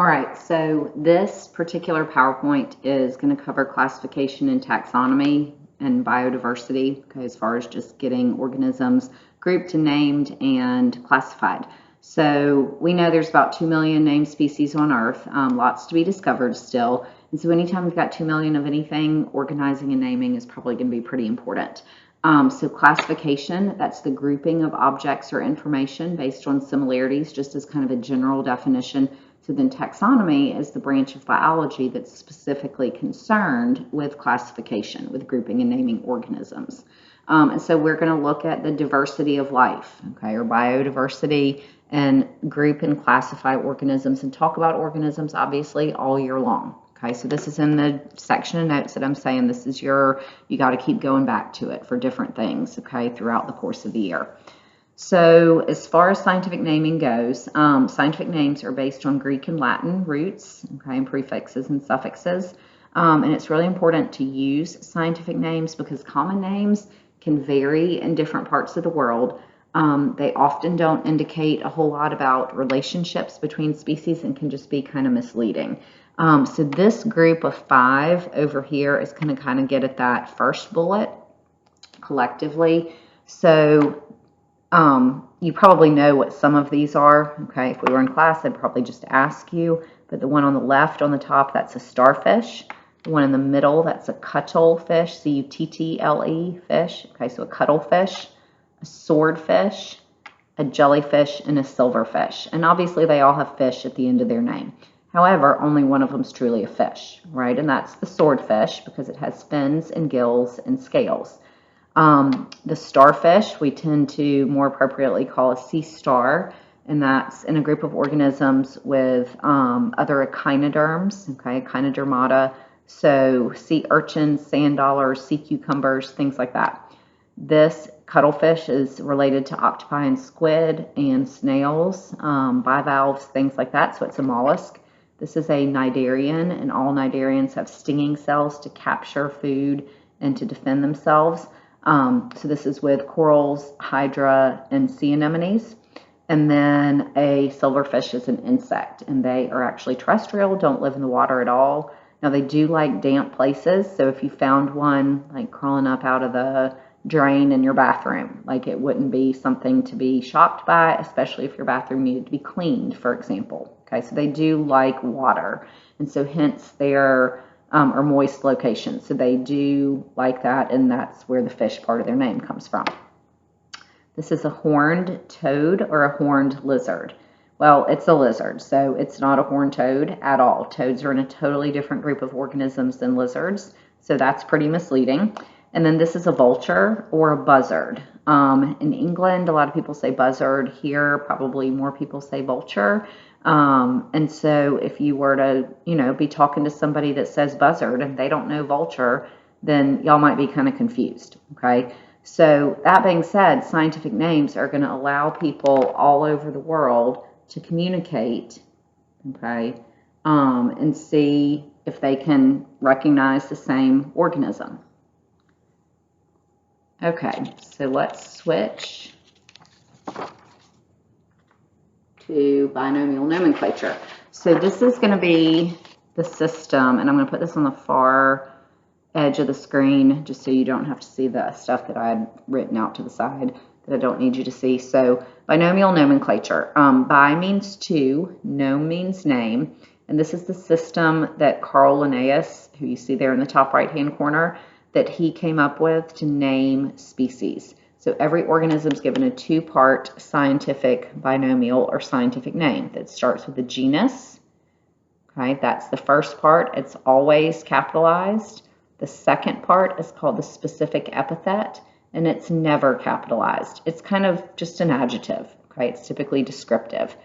All right, so this particular PowerPoint is going to cover classification and taxonomy and biodiversity, okay, as far as just getting organisms grouped and named and classified. So we know there's about 2 million named species on Earth, lots to be discovered still. And so anytime you've got 2 million of anything, organizing and naming is probably going to be pretty important. So classification, that's the grouping of objects or information based on similarities, just as kind of a general definition. So then taxonomy is the branch of biology that's specifically concerned with classification, with grouping and naming organisms. And so we're going to look at the diversity of life, okay, or biodiversity, and group and classify organisms and talk about organisms, obviously, all year long. Okay, so this is in the section of notes that I'm saying this is you got to keep going back to it for different things, okay, throughout the course of the year. So as far as scientific naming goes, scientific names are based on Greek and Latin roots, okay, and prefixes and suffixes. And it's really important to use scientific names because common names can vary in different parts of the world. They often don't indicate a whole lot about relationships between species and can just be kind of misleading. So this group of 5 over here is going to kind of get at that first bullet collectively. So you probably know what some of these are. Okay, if we were in class, I'd probably just ask you. But the one on the left, on the top, that's a starfish. The one in the middle, that's a cuttlefish, C-U-T-T-L-E fish. Okay, so a cuttlefish, a swordfish, a jellyfish, and a silverfish. And obviously, they all have fish at the end of their name. However, only one of them is truly a fish, right? And that's the swordfish because it has fins and gills and scales. The starfish we tend to more appropriately call a sea star, and that's in a group of organisms with other echinoderms, okay, echinodermata, so sea urchins, sand dollars, sea cucumbers, things like that. This cuttlefish is related to octopi and squid and snails, bivalves, things like that, so it's a mollusk. This is a cnidarian, and all cnidarians have stinging cells to capture food and to defend themselves. So this is with corals, hydra, and sea anemones. And then a silverfish is an insect, and they are actually terrestrial, don't live in the water at all. Now they do like damp places, so if you found one like crawling up out of the drain in your bathroom, like it wouldn't be something to be shocked by, especially if your bathroom needed to be cleaned, for example. Okay, so they do like water, and so hence they're or moist locations. So they do like that, and that's where the fish part of their name comes from. This is a horned toad or a horned lizard. Well, it's a lizard, so it's not a horned toad at all. Toads are in a totally different group of organisms than lizards, so that's pretty misleading. And then this is a vulture or a buzzard. In England, a lot of people say buzzard. Here, probably more people say vulture. And so if you were to, be talking to somebody that says buzzard and they don't know vulture, then y'all might be kind of confused, okay? So that being said, scientific names are going to allow people all over the world to communicate, okay, and see if they can recognize the same organism. Okay, so let's switch to binomial nomenclature. So this is going to be the system, and I'm going to put this on the far edge of the screen just so you don't have to see the stuff that I had written out to the side that I don't need you to see. So binomial nomenclature. Bi means two, nome means name, and this is the system that Carl Linnaeus, who you see there in the top right-hand corner, that he came up with to name species. So every organism is given a 2-part scientific binomial or scientific name that starts with a genus. Okay, that's the first part. It's always capitalized. The second part is called the specific epithet, and it's never capitalized. It's kind of just an adjective. Okay, it's typically descriptive.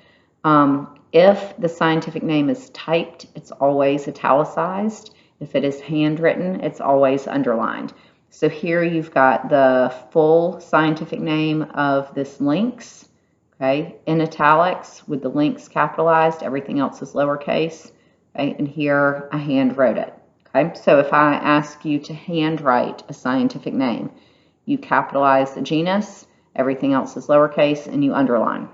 If the scientific name is typed, it's always italicized. If it is handwritten, it's always underlined. So here you've got the full scientific name of this lynx, okay, in italics with the lynx capitalized, everything else is lowercase, okay, and here I hand wrote it, okay. So if I ask you to handwrite a scientific name, you capitalize the genus, everything else is lowercase, and you underline.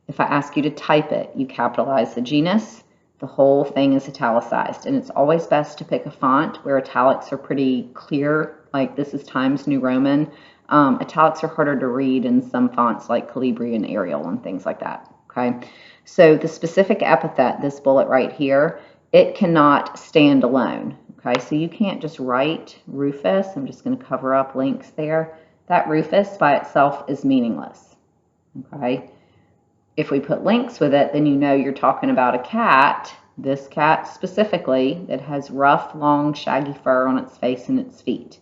If I ask you to type it, you capitalize the genus, The whole thing is italicized, and it's always best to pick a font where italics are pretty clear, like this is Times New Roman. Italics are harder to read in some fonts like Calibri and Arial and things like that, okay? So the specific epithet, this bullet right here, it cannot stand alone, okay? So you can't just write Rufus. I'm just going to cover up links there. That Rufus by itself is meaningless, okay? If we put links with it, then you know you're talking about a cat, this cat specifically, that has rough, long, shaggy fur on its face and its feet,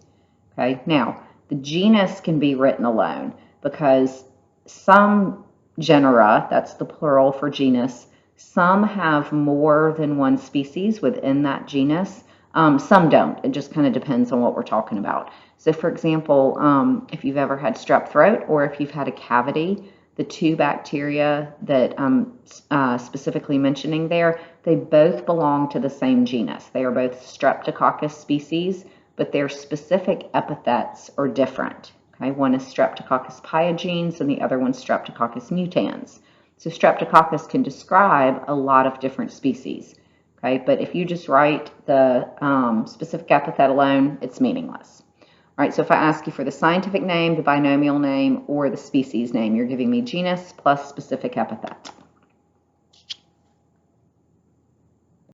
okay? Now, the genus can be written alone because some genera, that's the plural for genus, some have more than one species within that genus. Some don't. It just kind of depends on what we're talking about. So for example, if you've ever had strep throat or if you've had a cavity, the two bacteria that I'm specifically mentioning there, they both belong to the same genus. They are both Streptococcus species, but their specific epithets are different. Okay, one is Streptococcus pyogenes and the other one Streptococcus mutans. So Streptococcus can describe a lot of different species. Okay, but if you just write the specific epithet alone, it's meaningless. All right, so if I ask you for the scientific name, the binomial name, or the species name, you're giving me genus plus specific epithet.